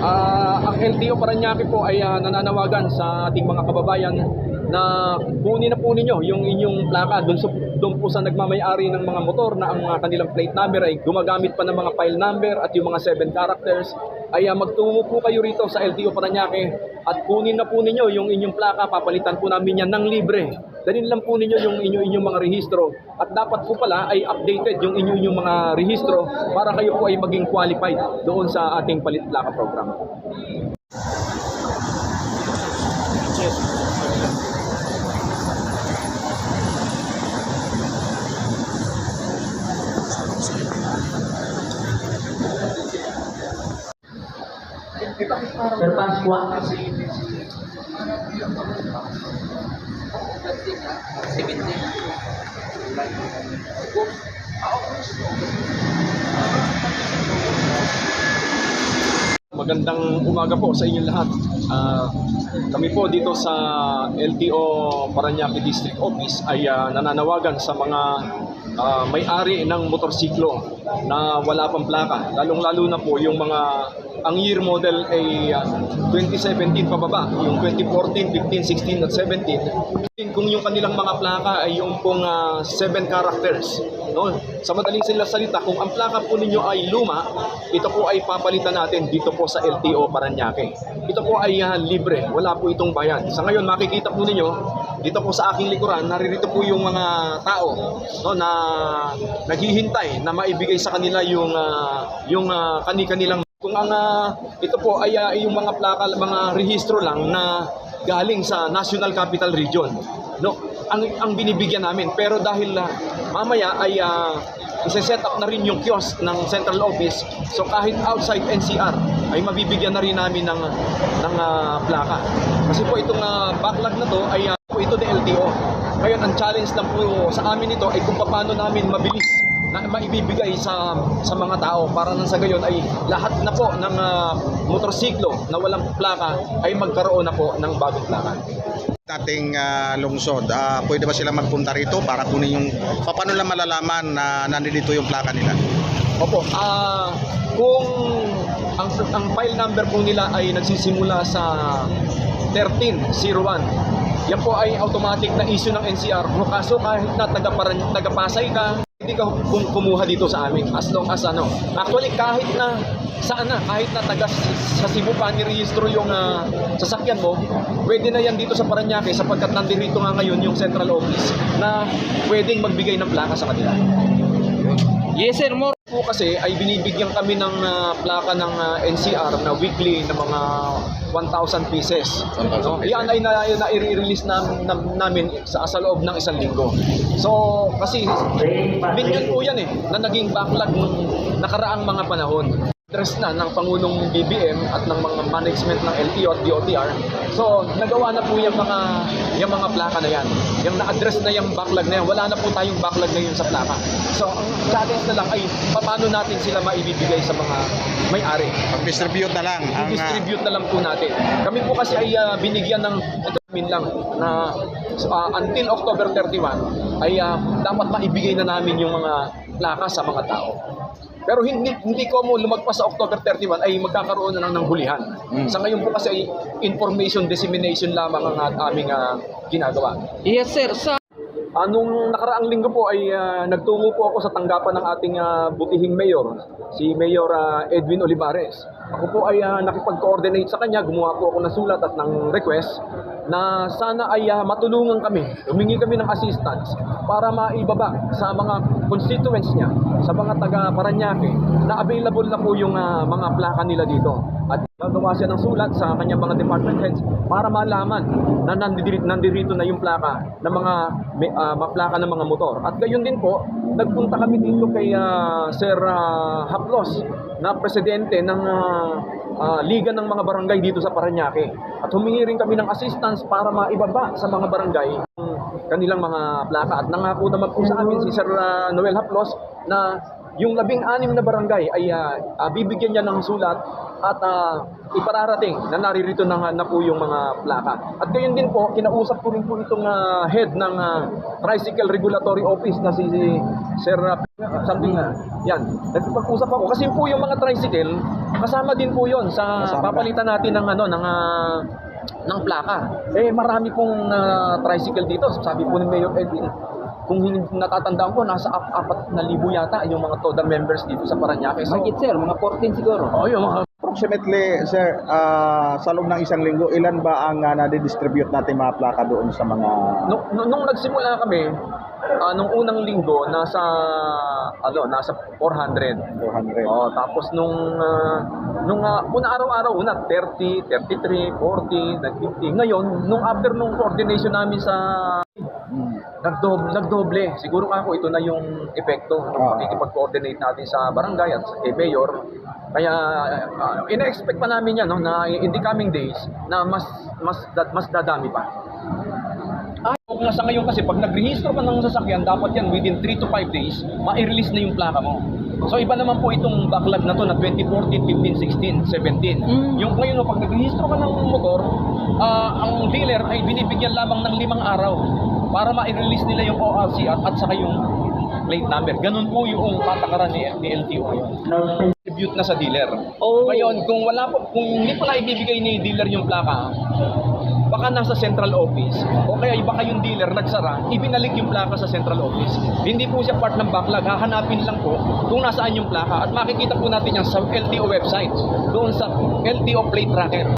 Ang LTO Parañaque po ay nananawagan sa ating mga kababayan na kunin na po ninyo yung inyong plaka doon po sa nagmamay-ari ng mga motor na ang kanilang plate number ay gumagamit pa ng mga file number at yung mga 7 characters ay magtungo po kayo rito sa LTO Parañaque at kunin na po ninyo yung inyong plaka. Papalitan po namin yan ng libre. Dalhin lang po ninyo yung inyong mga rehistro at dapat po pala ay updated yung inyong mga rehistro para kayo po ay maging qualified doon sa ating palit plaka program. Sir Pasqua. Magandang umaga po sa inyong lahat. Kami po dito sa LTO Parañaque District Office ay nananawagan sa mga may-ari ng motorsiklo na wala pang plaka. Lalong-lalo na po yung mga ang year model ay 2017 pababa, yung 2014, 15, 16 at 17. Kung yung kanilang mga plaka ay yung pong 7 characters, no? Sa madaling salita, kung ang plaka po ninyo ay luma, ito po ay papalitan natin dito po sa LTO Parañaque. Ito po ay libre, wala po itong bayad. Sa ngayon makikita po ninyo dito po sa aking likuran, naririto po yung mga tao, no, na naghihintay na maibigay sa kanila yung kanilang. Kung ang ito po ay yung mga plaka, mga rehistro lang na galing sa National Capital Region, no, ang binibigyan namin. Pero dahil mamaya ay isa-set up na rin yung kiosk ng central office, so kahit outside NCR ay mabibigyan na rin namin ng plaka. Kasi po itong backlog na to ay po ito ni LTO. Ngayon ang challenge lang po sa amin ito ay kung paano namin mabilis na maibibigay sa mga tao para nang sa gayon ay lahat na po ng motorsiklo na walang plaka ay magkaroon na po ng bagong plaka. Ating lungsod, pwede ba sila magpunta rito para kunin yung paano lang malalaman na nandito yung plaka nila? Opo, kung ang file number po nila ay nagsisimula sa 1301, yan po ay automatic na issue ng NCR. Kaso kahit na taga-Pasay ka, hindi ka kumuha dito sa amin as long as actually kahit na saan na, kahit na taga sa Cebu pa nirehistro yung sasakyan mo, pwede na yan dito sa Parañaque sapagkat nandito nga ngayon yung central office na pwedeng magbigay ng plaka sa kanila. Yes sir, more po kasi ay binibigyan kami ng plaka ng NCR na weekly na mga 1,000 pieces. So, yan ay na-i-release namin sa loob ng isang linggo. So, kasi million po yan na naging backlog ng nakaraang mga panahon. Address na ng Pangulong BBM at ng mga management ng LTO at DOTR. So, nagawa na po yung mga plaka na yan. Yung na-address na yung backlog na yan. Wala na po tayong backlog ngayon sa plaka. So, ang challenge na lang ay paano natin sila maibibigay sa mga may-ari. Pag-distribute na lang. Distribute na lang po natin. Kami po kasi ay binigyan ng lang na until October 31 ay dapat maibigay na namin yung mga plaka sa mga tao. Pero hindi ko mo lumagpas sa October 31 ay magkakaroon na lang ng hulihan. Sa ngayon po kasi ay information dissemination lamang ang aming ginagawa. Yes sir. Nung nakaraang linggo po ay nagtungo po ako sa tanggapan ng ating butihing mayor, si Mayor Edwin Olivares. Ako po ay nakipag-coordinate sa kanya, gumawa po ako ng sulat at ng request na sana ay matulungan kami, humingi kami ng assistance para maibaba sa mga constituents niya, sa mga taga Parañaque, na available na po yung mga plaka nila dito. At gagawa siya ng sulat sa kanyang mga department heads para malaman na nandirito na yung plaka ng mga plaka ng mga motor. At gayon din po, nagpunta kami dito kay Sir Haplos na presidente ng Liga ng mga barangay dito sa Parañaque. At humingi rin kami ng assistance para maibaba sa mga barangay ang kanilang mga plaka. At nangako naman po sa amin si Sir Noel Haplos na yung 16 na barangay ay bibigyan niya ng sulat at ipararating na naririto na po yung mga plaka. At gayon din po, kinausap ko rin po itong head ng Tricycle Regulatory Office na si Sir something yan. Nagpag-usap ako kasi po yung mga tricycle kasama din po yon sa papalitan natin ng ng plaka. Marami pong tricycle dito. Sabi po ni Mayor Edwin, kung hindi natatandaan ko, nasa 4,000 yata yung mga TODA members dito sa Parañaque. So, Mahigit sir, mga 14 siguro. yung mga Approximately, sir, sa loob ng isang linggo, ilan ba ang nadidistribute natin mga plaka doon sa mga... nung nagsimula kami, nung unang linggo, nasa 400. 400. Tapos nung araw-araw, 30, 33, 40, 50. Ngayon, nung after nung coordination namin sa nagdoble. Siguro ako ito na yung epekto ng pakikipag-coordinate natin sa barangay at kay Mayor. Kaya ina-expect pa namin yan, no, na in the coming days na mas dadami pa. Kung nasa ngayon kasi pag nag-register ka ng sasakyan, dapat yan within 3 to 5 days, ma-release na yung plaka mo. So iba naman po itong backlog na to na 2014, 15, 16, 17. Yung ngayon pag nag-register ka ng motor, ang dealer ay binibigyan lamang ng 5 araw para ma-release nila yung ORC at saka yung plate number. Ganun po yung patakaran ni LTO ngayon. Distribute na sa dealer. Ngayon, kung hindi pa na ibibigay ni dealer yung plaka, baka nasa central office o kaya baka yung dealer nagsara, ibinalik yung plaka sa central office. Hindi po siya part ng backlog, hahanapin lang po kung nasaan yung plaka at makikita po natin yan sa LTO website, doon sa LTO plate tracker.